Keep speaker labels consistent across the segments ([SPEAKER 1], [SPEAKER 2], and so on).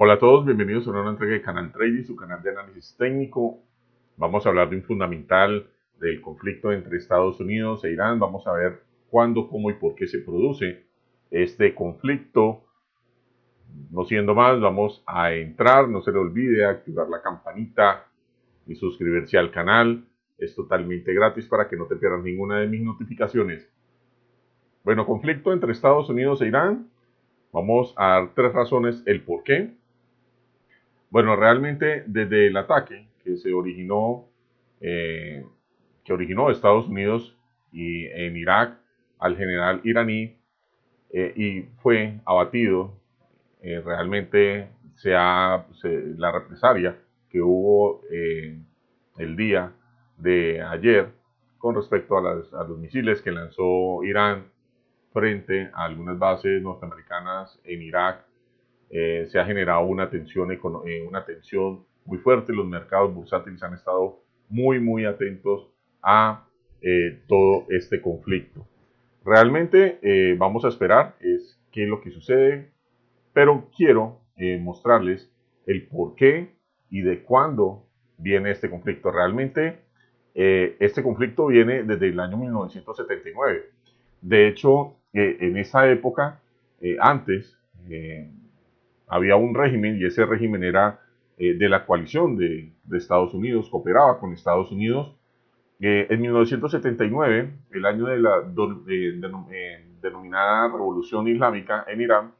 [SPEAKER 1] Hola a todos, bienvenidos a una nueva entrega de Canal Trading, su canal de análisis técnico. Vamos a hablar de un fundamental del conflicto entre Estados Unidos e Irán. Vamos a ver cuándo, cómo y por qué se produce este conflicto. No siendo más, vamos a entrar. No se le olvide activar la campanita y suscribirse al canal. Es totalmente gratis para que no te pierdas ninguna de mis notificaciones. Bueno, conflicto entre Estados Unidos e Irán. Vamos a dar tres razones el por qué. Bueno, realmente desde el ataque eh, que originó Estados Unidos y en Irak al general iraní y fue abatido, realmente la represalia que hubo el día de ayer con respecto a los misiles que lanzó Irán frente a algunas bases norteamericanas en Irak, se ha generado una tensión muy fuerte. Los mercados bursátiles han estado muy atentos a todo este conflicto. Realmente vamos a esperar qué es lo que sucede, pero quiero mostrarles el por qué y de cuándo viene este conflicto. Realmente este conflicto viene desde el año 1979. De hecho, en esa época, antes, había un régimen y ese régimen era de la coalición de Estados Unidos, cooperaba con Estados Unidos. En 1979, el año de la denominada Revolución Islámica en Irán,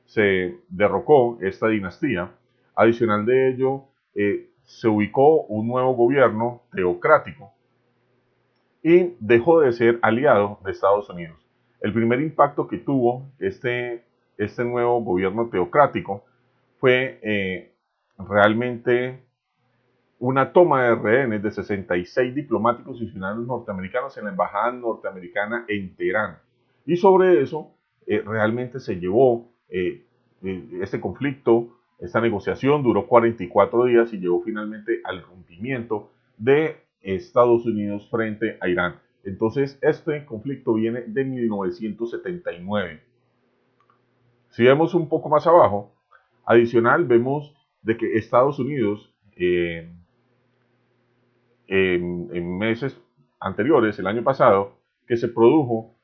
[SPEAKER 1] se derrocó esta dinastía. Adicional de ello, se ubicó un nuevo gobierno teocrático y dejó de ser aliado de Estados Unidos. El primer impacto que tuvo este nuevo gobierno teocrático fue realmente una toma de rehenes de 66 diplomáticos y ciudadanos norteamericanos en la embajada norteamericana en Teherán. Y sobre eso realmente se llevó este conflicto, esta negociación duró 44 días y llegó finalmente al rompimiento de Estados Unidos frente a Irán. Entonces, este conflicto viene de 1979. Si vemos un poco más abajo, adicional, vemos de que Estados Unidos en meses anteriores, el año pasado, que se produjo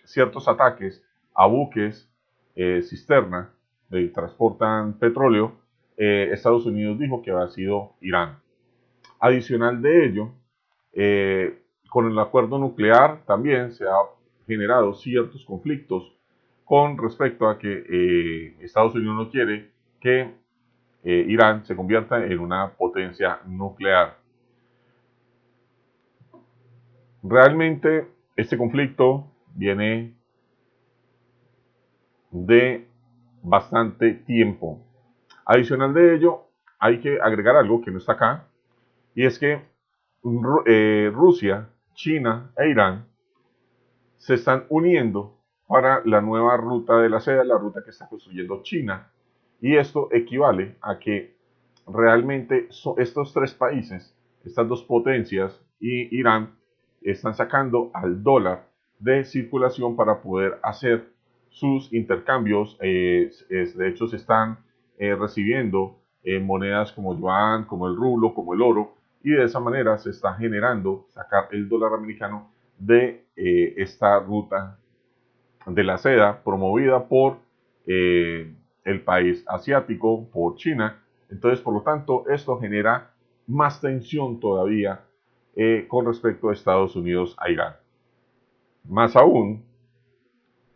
[SPEAKER 1] ciertos ataques a buques cisterna que transportan petróleo. Estados Unidos dijo que había sido Irán. Adicional de ello, con el acuerdo nuclear también se ha generado ciertos conflictos con respecto a que Estados Unidos no quiere que Irán se convierta en una potencia nuclear. Realmente este conflicto viene de bastante tiempo. Adicional de ello, hay que agregar algo que no está acá, y es que Rusia, China e Irán se están uniendo para la nueva ruta de la seda, la ruta que está construyendo China. Y esto equivale a que realmente estos tres países, estas dos potencias y Irán, están sacando al dólar de circulación para poder hacer sus intercambios. De hecho, se están recibiendo monedas como yuan, como el rublo, como el oro, y de esa manera se está generando sacar el dólar americano de esta ruta de la seda promovida por el país asiático, por China. Entonces, por lo tanto, esto genera más tensión todavía con respecto a Estados Unidos a Irán. Más aún,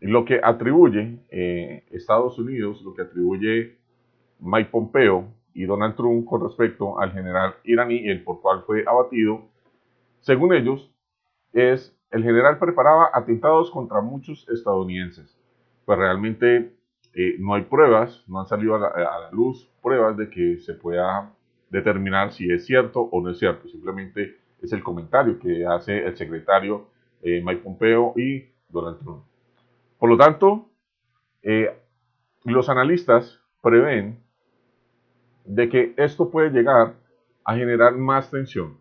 [SPEAKER 1] lo que atribuye Estados Unidos, lo que atribuye Mike Pompeo y Donald Trump con respecto al general iraní, el por cual fue abatido, según ellos, el general preparaba atentados contra muchos estadounidenses. Pues realmente no hay pruebas, no han salido a la luz pruebas de que se pueda determinar si es cierto o no es cierto. Simplemente es el comentario que hace el secretario Mike Pompeo y Donald Trump. Por lo tanto, eh, los analistas prevén de que esto puede llegar a generar más tensión.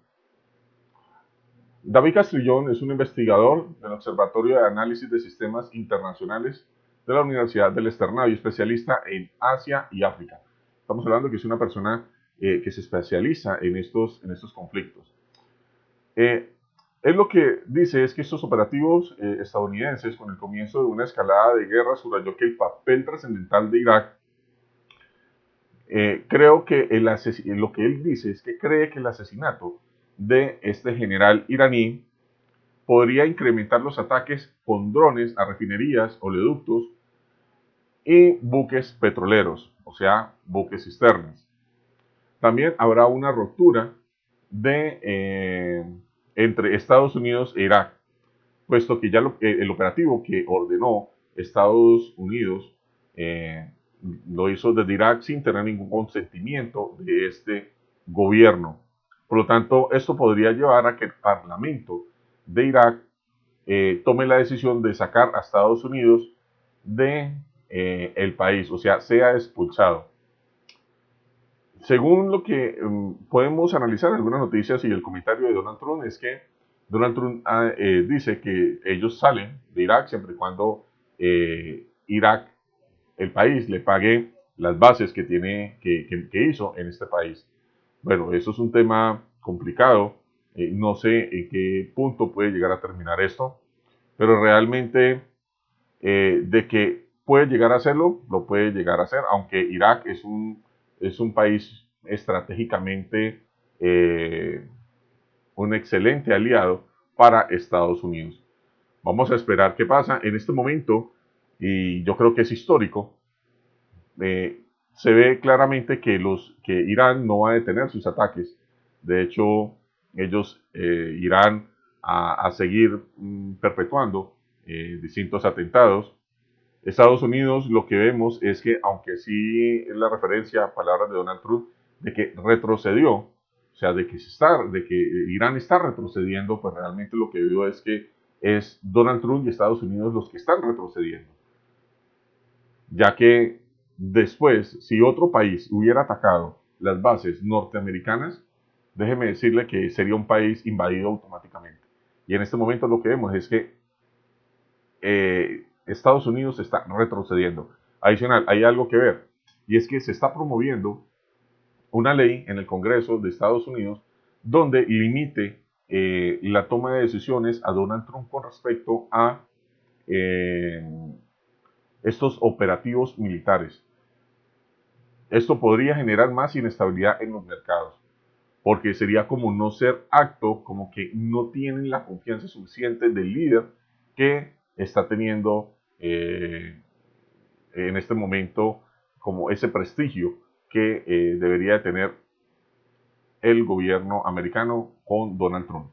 [SPEAKER 1] David Castrillón es un investigador del Observatorio de Análisis de Sistemas Internacionales de la Universidad del Externado y especialista en Asia y África. Estamos hablando que es una persona que se especializa en estos conflictos. Él lo que dice es que estos operativos estadounidenses, con el comienzo de una escalada de guerra, subrayó que el papel trascendental de Irak, creo que lo que él dice es que cree que el asesinato de este general iraní podría incrementar los ataques con drones a refinerías, oleoductos y buques petroleros, o sea, buques cisternas. También habrá una ruptura entre Estados Unidos e Irak, puesto que ya el operativo que ordenó Estados Unidos lo hizo desde Irak sin tener ningún consentimiento de este gobierno. Por lo tanto, esto podría llevar a que el Parlamento de Irak tome la decisión de sacar a Estados Unidos de el país, o sea expulsado. Según lo que podemos analizar en algunas noticias y el comentario de Donald Trump es que Donald Trump dice que ellos salen de Irak siempre y cuando Irak, el país, le pague las bases que hizo en este país. Bueno, eso es un tema complicado. No sé en qué punto puede llegar a terminar esto, pero realmente de que puede llegar a hacerlo, lo puede llegar a hacer, aunque Irak es un país estratégicamente un excelente aliado para Estados Unidos. Vamos a esperar qué pasa en este momento, y yo creo que es histórico. Se ve claramente que Irán no va a detener sus ataques. De hecho, ellos irán a seguir perpetuando distintos atentados. Estados Unidos, lo que vemos es que, aunque sí es la referencia a palabras de Donald Trump, de que retrocedió, o sea, de que Irán está retrocediendo, pues realmente lo que veo es que es Donald Trump y Estados Unidos los que están retrocediendo. Ya que después, si otro país hubiera atacado las bases norteamericanas, déjeme decirle que sería un país invadido automáticamente. Y en este momento lo que vemos es que Estados Unidos está retrocediendo. Adicional, hay algo que ver, y es que se está promoviendo una ley en el Congreso de Estados Unidos donde limite la toma de decisiones a Donald Trump con respecto a eh, estos operativos militares. Esto podría generar más inestabilidad en los mercados, porque sería como no ser acto, como que no tienen la confianza suficiente del líder que está teniendo en este momento como ese prestigio que debería tener el gobierno americano con Donald Trump.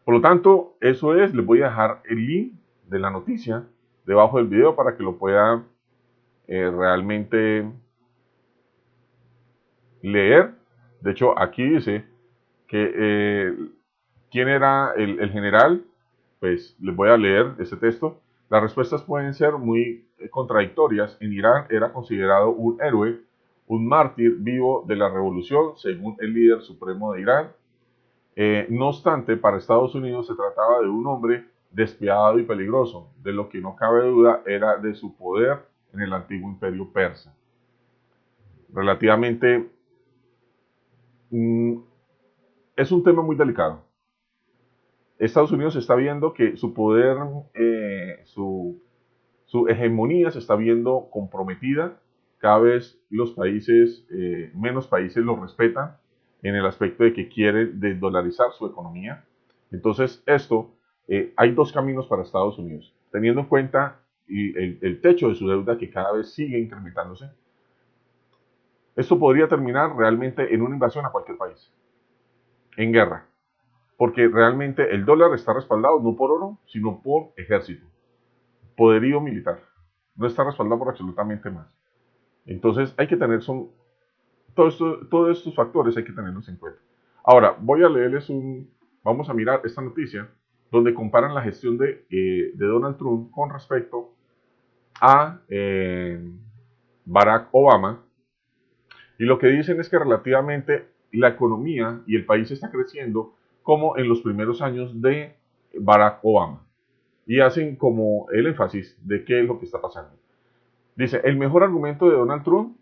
[SPEAKER 1] Por lo tanto, eso es, les voy a dejar el link de la noticia debajo del video para que lo puedan realmente leer. De hecho, aquí dice que quién era el general. Pues les voy a leer ese texto. Las respuestas pueden ser muy contradictorias. En Irán era considerado un héroe, un mártir vivo de la revolución, según el líder supremo de Irán. No obstante, para Estados Unidos se trataba de un hombre despiadado y peligroso. De lo que no cabe duda era de su poder en el antiguo imperio persa. Relativamente, es un tema muy delicado. Estados Unidos está viendo que su poder, su hegemonía se está viendo comprometida. Cada vez los países, menos países lo respetan en el aspecto de que quieren desdolarizar su economía. Entonces, hay dos caminos para Estados Unidos. Teniendo en cuenta el techo de su deuda que cada vez sigue incrementándose, esto podría terminar realmente en una invasión a cualquier país, en guerra. Porque realmente el dólar está respaldado no por oro, sino por ejército, poderío militar. No está respaldado por absolutamente más. Entonces hay que tener, todos estos factores hay que tenerlos en cuenta. Ahora, vamos a mirar esta noticia donde comparan la gestión de Donald Trump con respecto a Barack Obama. Y lo que dicen es que relativamente la economía y el país está creciendo como en los primeros años de Barack Obama. Y hacen como el énfasis de qué es lo que está pasando. Dice, el mejor argumento de Donald Trump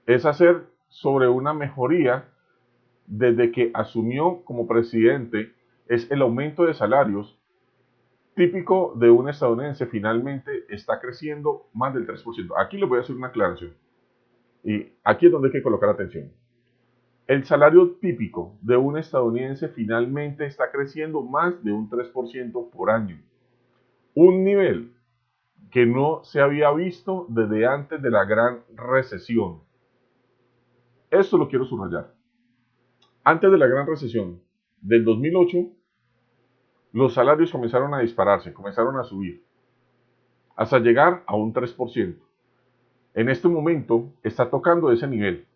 [SPEAKER 1] es hacer sobre una mejoría desde que asumió como presidente, es el aumento de salarios típico de un estadounidense. Finalmente está creciendo más del 3%. Aquí les voy a hacer una aclaración. Y aquí es donde hay que colocar atención. El salario típico de un estadounidense finalmente está creciendo más de un 3% por año. Un nivel que no se había visto desde antes de la gran recesión. Esto lo quiero subrayar. Antes de la gran recesión del 2008, los salarios comenzaron a dispararse, comenzaron a subir, hasta llegar a un 3%. En este momento está tocando ese nivel.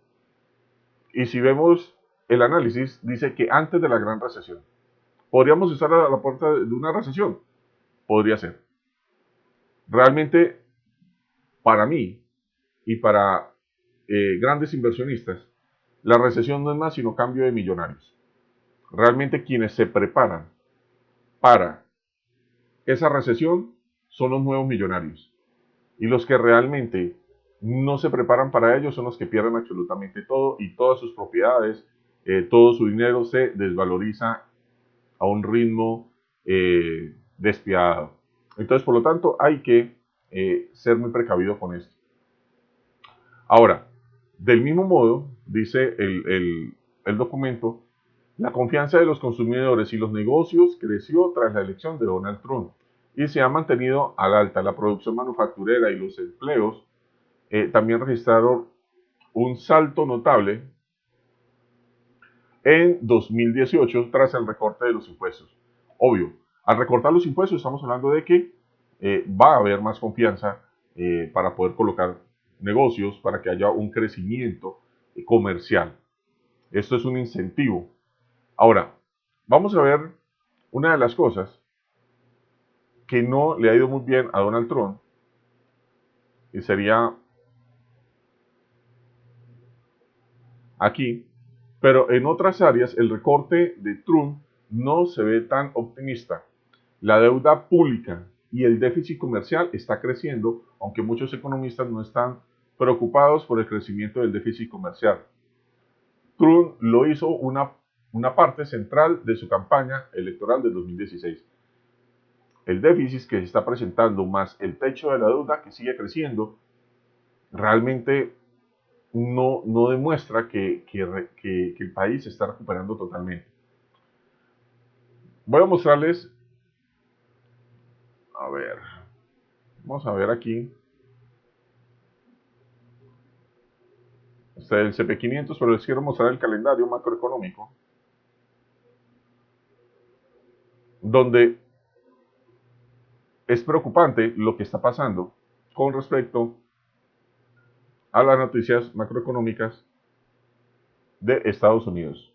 [SPEAKER 1] Y si vemos el análisis, dice que antes de la gran recesión. ¿Podríamos estar a la puerta de una recesión? Podría ser. Realmente, para mí y para grandes inversionistas, la recesión no es más sino cambio de millonarios. Realmente quienes se preparan para esa recesión son los nuevos millonarios. Y los que realmente no se preparan para ello son los que pierden absolutamente todo y todas sus propiedades, todo su dinero se desvaloriza a un ritmo despiadado. Entonces, por lo tanto, hay que ser muy precavido con esto. Ahora, del mismo modo, dice el documento, la confianza de los consumidores y los negocios creció tras la elección de Donald Trump y se ha mantenido al alta. La producción manufacturera y los empleos también registraron un salto notable en 2018 tras el recorte de los impuestos. Obvio, al recortar los impuestos estamos hablando de que va a haber más confianza para poder colocar negocios, para que haya un crecimiento comercial. Esto es un incentivo. Ahora, vamos a ver una de las cosas que no le ha ido muy bien a Donald Trump, y sería aquí, pero en otras áreas el recorte de Trump no se ve tan optimista. La deuda pública y el déficit comercial está creciendo, aunque muchos economistas no están preocupados por el crecimiento del déficit comercial. Trump lo hizo una parte central de su campaña electoral del 2016. El déficit que se está presentando más el techo de la deuda que sigue creciendo realmente no demuestra que el país se está recuperando totalmente. Voy a mostrarles, a ver, vamos a ver aquí, el CP500, pero les quiero mostrar el calendario macroeconómico, donde es preocupante lo que está pasando con respecto a las noticias macroeconómicas de Estados Unidos.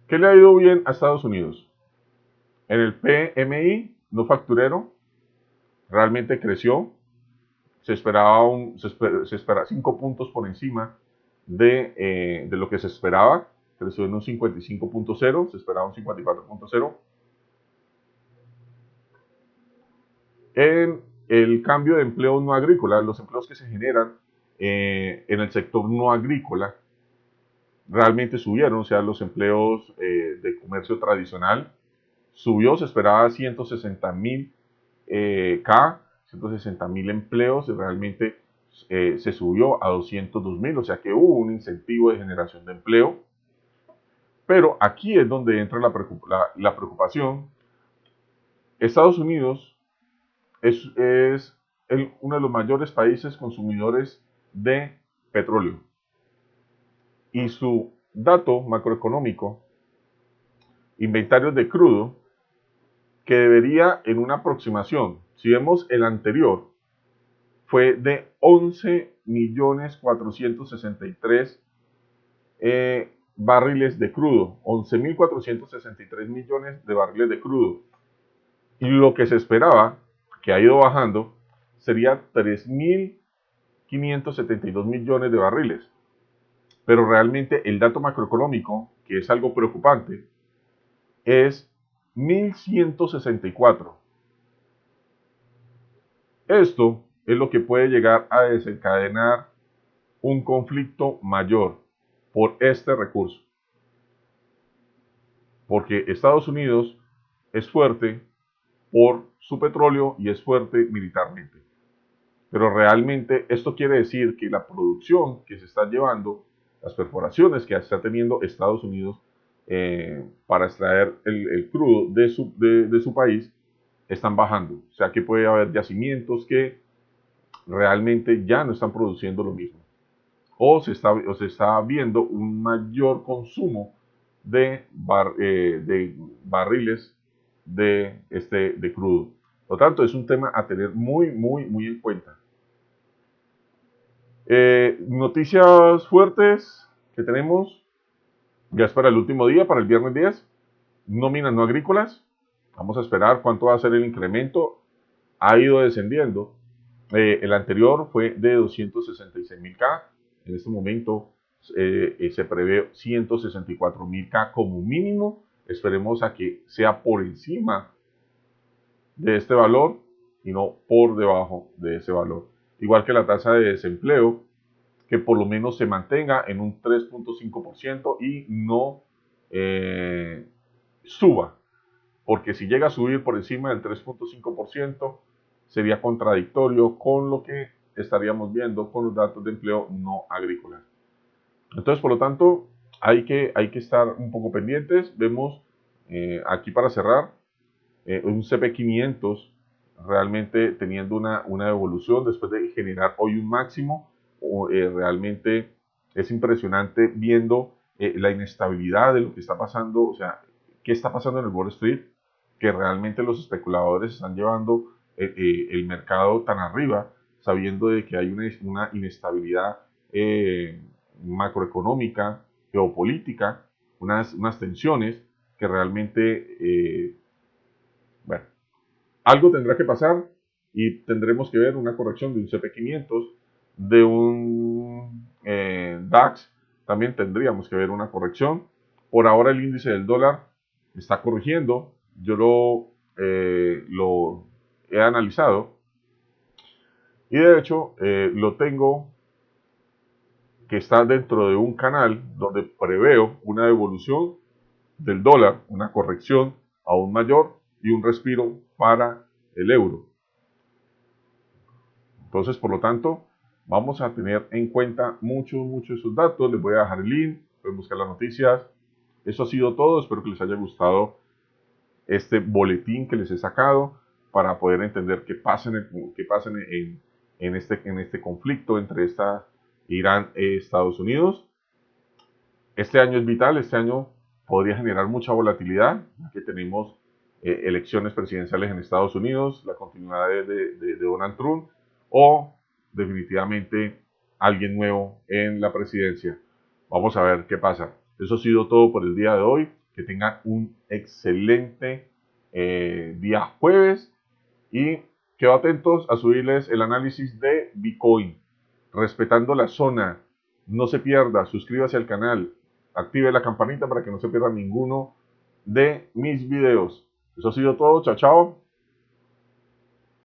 [SPEAKER 1] ¿Qué le ha ido bien a Estados Unidos? En el PMI no facturero realmente creció, se esperaba 5 puntos por encima de lo que se esperaba, creció en un 55.0, se esperaba un 54.0. En el cambio de empleo no agrícola, los empleos que se generan en el sector no agrícola realmente subieron, o sea, los empleos de comercio tradicional subió, se esperaba 160.000 160.000 empleos, y realmente se subió a 202.000, o sea que hubo un incentivo de generación de empleo. Pero aquí es donde entra la preocupación. Estados Unidos es uno de los mayores países consumidores de petróleo. Y su dato macroeconómico, inventarios de crudo, que debería en una aproximación, si vemos el anterior, fue de 11.463 barriles de crudo, 11.463 millones de barriles de crudo. Y lo que se esperaba, que ha ido bajando, sería 3.572 millones de barriles. Pero realmente el dato macroeconómico, que es algo preocupante, es 1.164. Esto es lo que puede llegar a desencadenar un conflicto mayor por este recurso. Porque Estados Unidos es fuerte por su petróleo y es fuerte militarmente. Pero realmente esto quiere decir que la producción que se está llevando, las perforaciones que está teniendo Estados Unidos para extraer el crudo de su país, están bajando. O sea que puede haber yacimientos que realmente ya no están produciendo lo mismo. O se está viendo un mayor consumo de barriles de crudo. Por lo tanto, es un tema a tener muy en cuenta. Noticias fuertes que tenemos, ya es para el último día, para el viernes 10, nóminas no agrícolas. Vamos a esperar cuánto va a ser el incremento. Ha ido descendiendo. El anterior fue de 266.000K. En este momento se prevé 164.000K como mínimo. Esperemos a que sea por encima de este valor y no por debajo de ese valor. Igual que la tasa de desempleo, que por lo menos se mantenga en un 3.5% y no suba. Porque si llega a subir por encima del 3.5%, sería contradictorio con lo que estaríamos viendo con los datos de empleo no agrícolas. Entonces, por lo tanto, hay que estar un poco pendientes. Vemos aquí para cerrar un CP500 realmente teniendo una evolución después de generar hoy un máximo. Realmente es impresionante viendo la inestabilidad de lo que está pasando, o sea, qué está pasando en el Wall Street, que realmente los especuladores están llevando el mercado tan arriba, sabiendo de que hay una inestabilidad macroeconómica, geopolítica, unas tensiones que realmente, bueno, algo tendrá que pasar y tendremos que ver una corrección de un CP500, de un DAX, también tendríamos que ver una corrección. Por ahora el índice del dólar está corrigiendo, yo lo he analizado y de hecho lo tengo que está dentro de un canal donde preveo una evolución del dólar, una corrección aún mayor y un respiro para el euro. Entonces, por lo tanto, vamos a tener en cuenta mucho esos datos. Les voy a dejar el link, pueden buscar las noticias. Eso ha sido todo, espero que les haya gustado este boletín que les he sacado para poder entender qué pasa en este conflicto entre Irán y Estados Unidos. Este año es vital, este año podría generar mucha volatilidad, que tenemos elecciones presidenciales en Estados Unidos, la continuidad de Donald Trump o definitivamente alguien nuevo en la presidencia. Vamos a ver qué pasa. Eso ha sido todo por el día de hoy. Que tengan un excelente día jueves y quedo atentos a subirles el análisis de Bitcoin, respetando la zona. No se pierda, suscríbase al canal, active la campanita para que no se pierda ninguno de mis videos. Eso ha sido todo, chao chao.